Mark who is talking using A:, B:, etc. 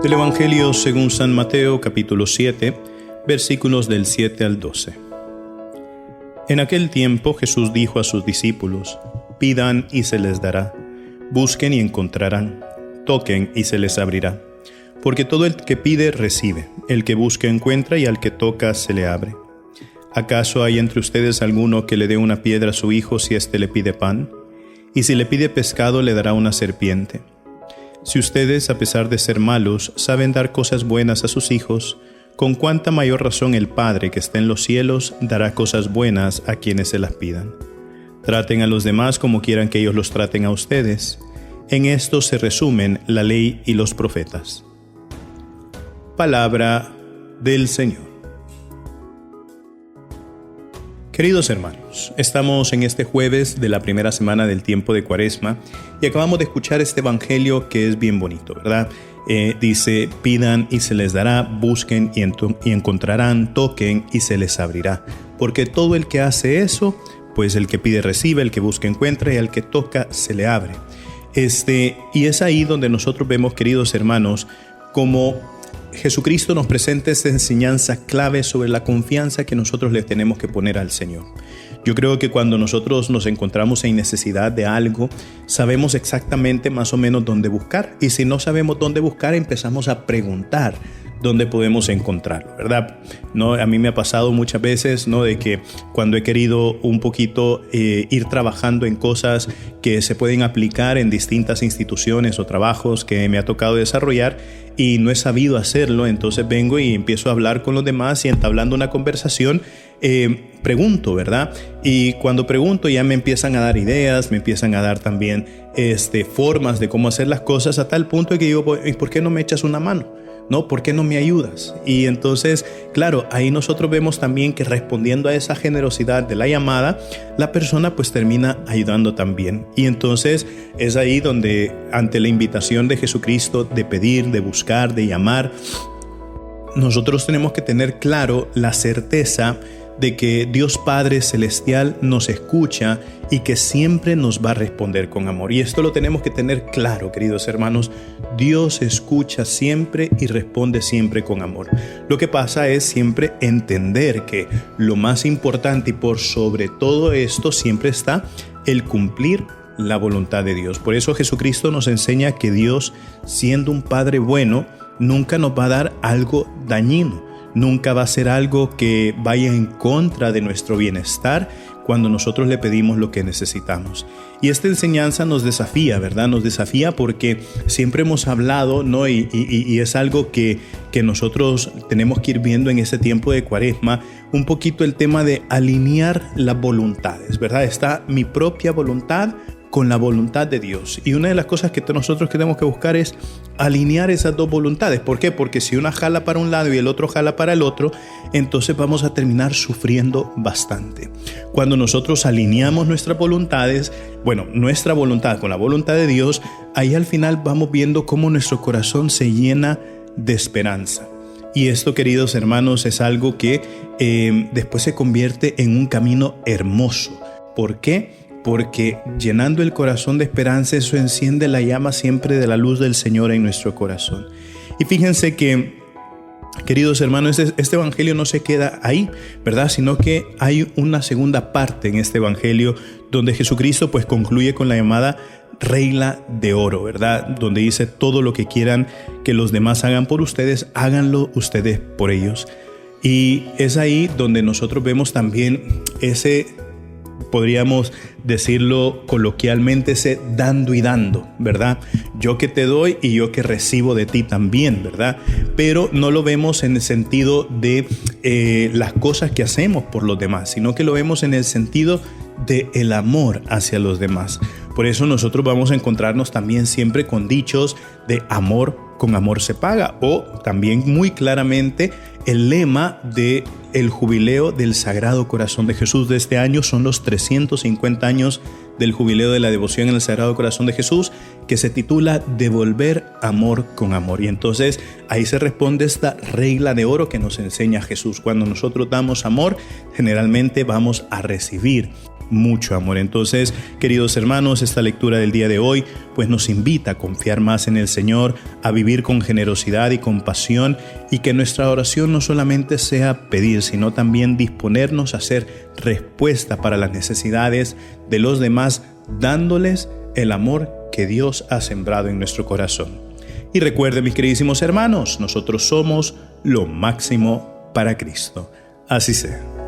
A: Del Evangelio según San Mateo, capítulo 7, versículos del 7 al 12. En aquel tiempo Jesús dijo a sus discípulos: pidan y se les dará, busquen y encontrarán, toquen y se les abrirá. Porque todo el que pide recibe, el que busca encuentra y al que toca se le abre. ¿Acaso hay entre ustedes alguno que le dé una piedra a su hijo si éste le pide pan? Y si le pide pescado le dará una serpiente. Si ustedes, a pesar de ser malos, saben dar cosas buenas a sus hijos, con cuánta mayor razón el Padre que está en los cielos dará cosas buenas a quienes se las pidan. Traten a los demás como quieran que ellos los traten a ustedes. En esto se resumen la ley y los profetas. Palabra del Señor. Queridos hermanos, estamos en este jueves de la primera semana del tiempo de Cuaresma y acabamos de escuchar este evangelio que es bien bonito, ¿verdad? Dice: pidan y se les dará, busquen y encontrarán, toquen y se les abrirá. Porque todo el que hace eso, pues el que pide recibe, el que busca encuentra y al que toca se le abre. Y es ahí donde nosotros vemos, queridos hermanos, como Jesucristo nos presenta esta enseñanza clave sobre la confianza que nosotros le tenemos que poner al Señor. Yo creo que cuando nosotros nos encontramos en necesidad de algo, sabemos exactamente más o menos dónde buscar. Y si no sabemos dónde buscar, empezamos a preguntar dónde podemos encontrarlo, ¿verdad? ¿No? A mí me ha pasado muchas veces, ¿no?, de que cuando he querido un poquito ir trabajando en cosas que se pueden aplicar en distintas instituciones o trabajos que me ha tocado desarrollar y no he sabido hacerlo, entonces vengo y empiezo a hablar con los demás y entablando una conversación, pregunto, ¿verdad? Y cuando pregunto ya me empiezan a dar ideas, me empiezan a dar también formas de cómo hacer las cosas, a tal punto que digo: ¿por qué no me echas una mano? ¿No? ¿Por qué no me ayudas? Y entonces, claro, ahí nosotros vemos también que respondiendo a esa generosidad de la llamada, la persona pues termina ayudando también. Y entonces es ahí donde, ante la invitación de Jesucristo de pedir, de buscar, de llamar, nosotros tenemos que tener claro la certeza de que Dios Padre Celestial nos escucha y que siempre nos va a responder con amor. Y esto lo tenemos que tener claro, queridos hermanos. Dios escucha siempre y responde siempre con amor. Lo que pasa es siempre entender que lo más importante y por sobre todo esto siempre está el cumplir la voluntad de Dios. Por eso Jesucristo nos enseña que Dios, siendo un Padre bueno, nunca nos va a dar algo dañino. Nunca va a ser algo que vaya en contra de nuestro bienestar cuando nosotros le pedimos lo que necesitamos. Y esta enseñanza nos desafía, ¿verdad? Nos desafía porque siempre hemos hablado, ¿no? Y es algo que nosotros tenemos que ir viendo en este tiempo de Cuaresma, un poquito el tema de alinear las voluntades, ¿verdad? Está mi propia voluntad con la voluntad de Dios. Y una de las cosas que nosotros tenemos que buscar es alinear esas dos voluntades. ¿Por qué? Porque si una jala para un lado y el otro jala para el otro, entonces vamos a terminar sufriendo bastante. Cuando nosotros alineamos nuestras voluntades, nuestra voluntad con la voluntad de Dios, ahí al final vamos viendo cómo nuestro corazón se llena de esperanza. Y esto, queridos hermanos, es algo que después se convierte en un camino hermoso. ¿Por qué? Porque llenando el corazón de esperanza, eso enciende la llama siempre de la luz del Señor en nuestro corazón. Y fíjense que, queridos hermanos, este evangelio no se queda ahí, ¿verdad? Sino que hay una segunda parte en este evangelio donde Jesucristo pues concluye con la llamada regla de oro, ¿verdad? Donde dice: todo lo que quieran que los demás hagan por ustedes, háganlo ustedes por ellos. Y es ahí donde nosotros vemos también podríamos decirlo coloquialmente, ese dando y dando, ¿verdad? Yo que te doy y yo que recibo de ti también, ¿verdad? Pero no lo vemos en el sentido de las cosas que hacemos por los demás, sino que lo vemos en el sentido de el amor hacia los demás. Por eso nosotros vamos a encontrarnos también siempre con dichos de amor con amor se paga, o también muy claramente el lema de el jubileo del Sagrado Corazón de Jesús de este año. Son los 350 años del jubileo de la devoción en el Sagrado Corazón de Jesús, que se titula Devolver amor con amor. Y entonces ahí se responde esta regla de oro que nos enseña Jesús. Cuando nosotros damos amor, generalmente vamos a recibir mucho amor. Entonces, queridos hermanos, esta lectura del día de hoy pues nos invita a confiar más en el Señor, a vivir con generosidad y compasión, y que nuestra oración no solamente sea pedir, sino también disponernos a hacer respuesta para las necesidades de los demás, dándoles el amor que Dios ha sembrado en nuestro corazón. Y recuerden, mis queridísimos hermanos, nosotros somos lo máximo para Cristo. Así sea.